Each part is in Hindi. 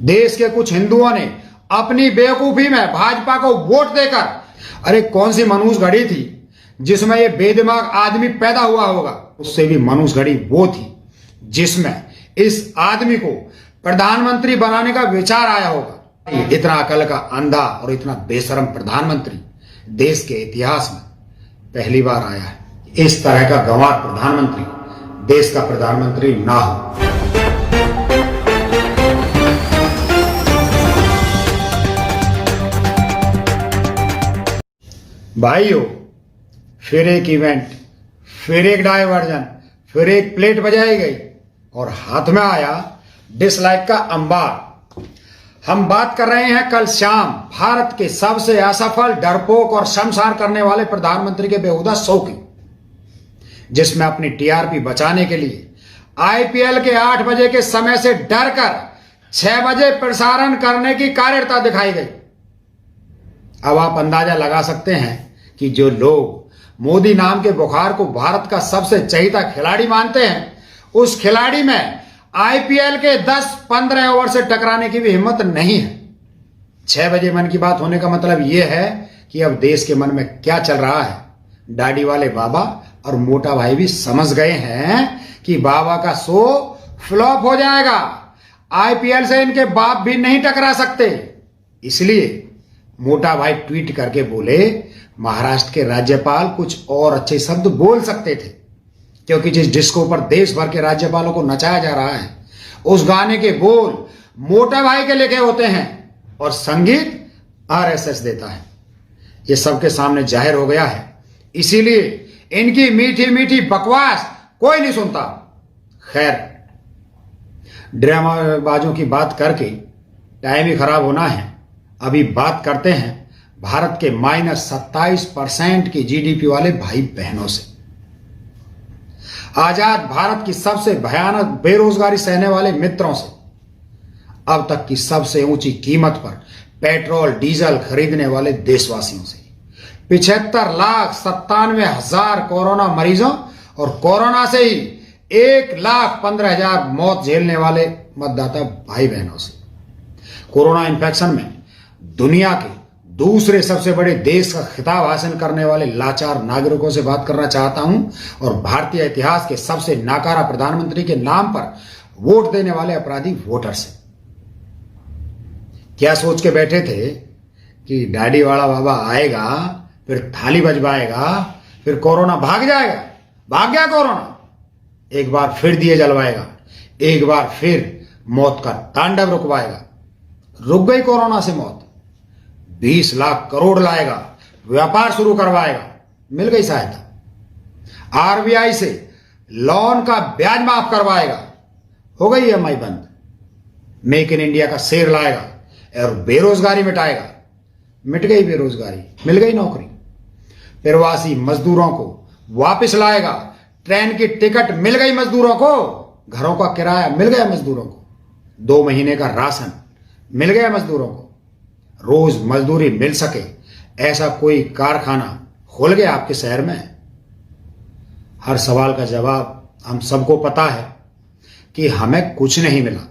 देश के कुछ हिंदुओं ने अपनी बेवकूफी में भाजपा को वोट देकर, अरे कौन सी मनुष्य घड़ी थी जिसमें ये बेदिमाग आदमी पैदा हुआ होगा? उससे भी मनुष्य घड़ी वो थी जिसमें इस आदमी को प्रधानमंत्री बनाने का विचार आया होगा। इतना अकल का अंधा और इतना बेशरम प्रधानमंत्री देश के इतिहास में पहली बार आया है। इस तरह का गंवार प्रधानमंत्री देश का प्रधानमंत्री ना हो। भाइयों, फिर एक इवेंट, फिर एक डायवर्जन, फिर एक प्लेट बजाई गई और हाथ में आया डिसलाइक का अंबार। हम बात कर रहे हैं कल शाम भारत के सबसे असफल, डरपोक और शर्मसार करने वाले प्रधानमंत्री के बेहुदा शो की, जिसमें अपनी टीआरपी बचाने के लिए आईपीएल के 8 बजे के समय से डरकर 6 बजे प्रसारण करने की कार्यरता दिखाई गई। अब आप अंदाजा लगा सकते हैं कि जो लोग मोदी नाम के बुखार को भारत का सबसे चहेता खिलाड़ी मानते हैं, उस खिलाड़ी में आईपीएल के 10-15 ओवर से टकराने की भी हिम्मत नहीं है। 6 बजे मन की बात होने का मतलब यह है कि अब देश के मन में क्या चल रहा है। दाढ़ी वाले बाबा और मोटा भाई भी समझ गए हैं कि बाबा का शो फ्लॉप हो जाएगा। आईपीएल से इनके बाप भी नहीं टकरा सकते। इसलिए मोटा भाई ट्वीट करके बोले, महाराष्ट्र के राज्यपाल कुछ और अच्छे शब्द बोल सकते थे, क्योंकि जिस डिस्को पर देश भर के राज्यपालों को नचाया जा रहा है, उस गाने के बोल मोटा भाई के लिखे होते हैं और संगीत आरएसएस देता है। ये सबके सामने जाहिर हो गया है। इसीलिए इनकी मीठी मीठी बकवास कोई नहीं सुनता। खैर, ड्रामाबाजों की बात करके टाइम ही खराब होना है। अभी बात करते हैं भारत के -27% की जीडीपी वाले भाई बहनों से। आजाद भारत की सबसे भयानक बेरोजगारी सहने वाले मित्रों से। अब तक की सबसे ऊंची कीमत पर पेट्रोल डीजल खरीदने वाले देशवासियों से। 75,97,000 कोरोना मरीजों और कोरोना से ही 1,15,000 मौत झेलने वाले मतदाता भाई बहनों से। कोरोना इन्फेक्शन में दुनिया के दूसरे सबसे बड़े देश का खिताब हासिल करने वाले लाचार नागरिकों से बात करना चाहता हूं और भारतीय इतिहास के सबसे नाकारा प्रधानमंत्री के नाम पर वोट देने वाले अपराधी वोटर से। क्या सोच के बैठे थे कि दाढ़ी वाला बाबा आएगा, फिर थाली बजवाएगा, फिर कोरोना भाग जाएगा? भाग गया कोरोना। एक बार फिर दिए जलवाएगा, एक बार फिर मौत का तांडव रुकवाएगा। रुक गई कोरोना से मौत। 20 लाख करोड़ लाएगा, व्यापार शुरू करवाएगा, मिल गई सहायता। आरबीआई से लोन का ब्याज माफ करवाएगा, हो गई ईएमआई बंद। मेक इन इंडिया का शेर लाएगा और बेरोजगारी मिटाएगा, मिट गई बेरोजगारी, मिल गई नौकरी। प्रवासी मजदूरों को वापस लाएगा, ट्रेन की टिकट मिल गई मजदूरों को, घरों का किराया मिल गया मजदूरों को, 2 महीने का राशन मिल गया मजदूरों को, रोज मजदूरी मिल सके ऐसा कोई कारखाना खोल गया आपके शहर में? हर सवाल का जवाब हम सबको पता है कि हमें कुछ नहीं मिला।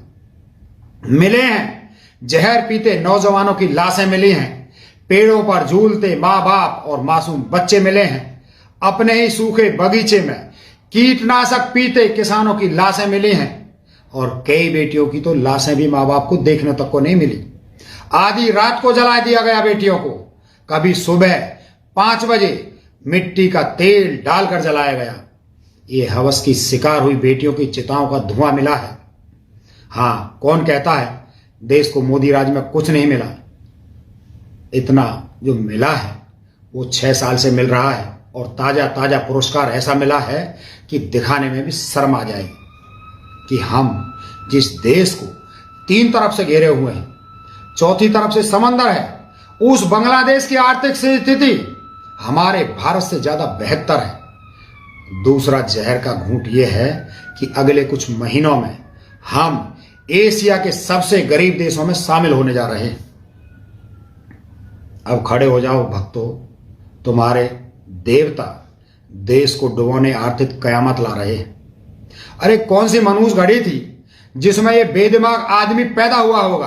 मिले हैं जहर पीते नौजवानों की लाशें मिली हैं, पेड़ों पर झूलते मां बाप और मासूम बच्चे मिले हैं, अपने ही सूखे बगीचे में कीटनाशक पीते किसानों की लाशें मिली हैं और कई बेटियों की तो लाशें भी मां बाप को देखने तक को नहीं मिली। आधी रात को जला दिया गया बेटियों को, कभी सुबह 5 बजे मिट्टी का तेल डालकर जलाया गया। ये हवस की शिकार हुई बेटियों की चिताओं का धुआं मिला है। हां, कौन कहता है देश को मोदी राज में कुछ नहीं मिला? इतना जो मिला है वो 6 साल से मिल रहा है और ताजा ताजा पुरस्कार ऐसा मिला है कि दिखाने में भी शर्म आ जाएगी कि हम जिस देश को 3 तरफ से घेरे हुए हैं, चौथी तरफ से समंदर है, उस बांग्लादेश की आर्थिक स्थिति हमारे भारत से ज्यादा बेहतर है। दूसरा जहर का घूंट यह है कि अगले कुछ महीनों में हम एशिया के सबसे गरीब देशों में शामिल होने जा रहे हैं। अब खड़े हो जाओ भक्तों, तुम्हारे देवता देश को डुबोने आर्थिक कयामत ला रहे हैं। अरे कौन सी मनुष्य घड़ी थी जिसमें ये बेदिमाग आदमी पैदा हुआ होगा,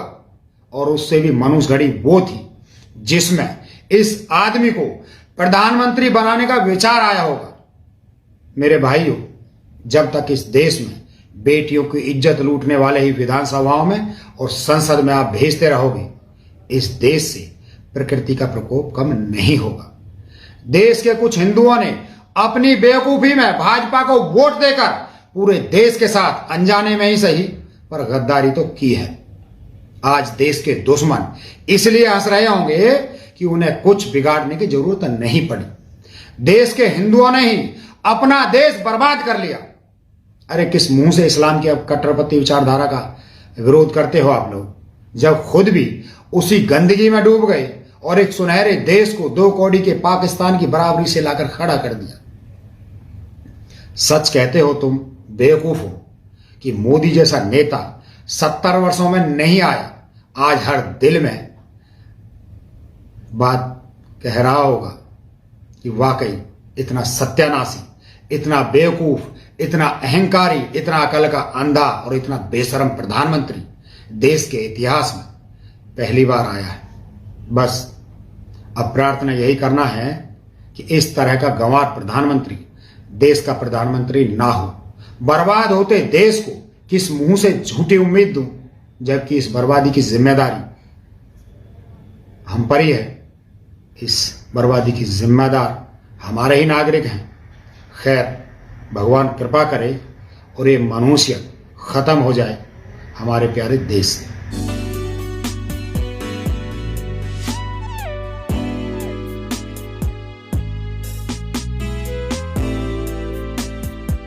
और उससे भी मनुष्य घड़ी वो थी जिसमें इस आदमी को प्रधानमंत्री बनाने का विचार आया होगा। मेरे भाइयों, जब तक इस देश में बेटियों की इज्जत लूटने वाले ही विधानसभाओं में और संसद में आप भेजते रहोगे, इस देश से प्रकृति का प्रकोप कम नहीं होगा। देश के कुछ हिंदुओं ने अपनी बेवकूफी में भाजपा को वोट देकर पूरे देश के साथ अनजाने में ही सही पर गद्दारी तो की है। आज देश के दुश्मन इसलिए हंस रहे होंगे कि उन्हें कुछ बिगाड़ने की जरूरत नहीं पड़ी। देश के हिंदुओं ने ही अपना देश बर्बाद कर लिया। अरे किस मुंह से इस्लाम की अब कट्टरपंथी विचारधारा का विरोध करते हो आप लोग, जब खुद भी उसी गंदगी में डूब गए और एक सुनहरे देश को 2 कौड़ी के पाकिस्तान की बराबरी से लाकर खड़ा कर दिया। सच कहते हो तुम बेवकूफ हो कि मोदी जैसा नेता 70 वर्षों में नहीं आया, आज हर दिल में बात कह रहा होगा कि वाकई इतना सत्यानाशी, इतना बेवकूफ, इतना अहंकारी, इतना अकल का अंधा और इतना बेशरम प्रधानमंत्री देश के इतिहास में पहली बार आया है। बस अब प्रार्थना यही करना है कि इस तरह का गंवार प्रधानमंत्री देश का प्रधानमंत्री ना हो। बर्बाद होते देश को किस मुंह से झूठी उम्मीद दूं, जबकि इस बर्बादी की जिम्मेदारी हम पर ही है। इस बर्बादी की जिम्मेदार हमारे ही नागरिक हैं। खैर, भगवान कृपा करे और ये मनुष्य खत्म हो जाए हमारे प्यारे देश से।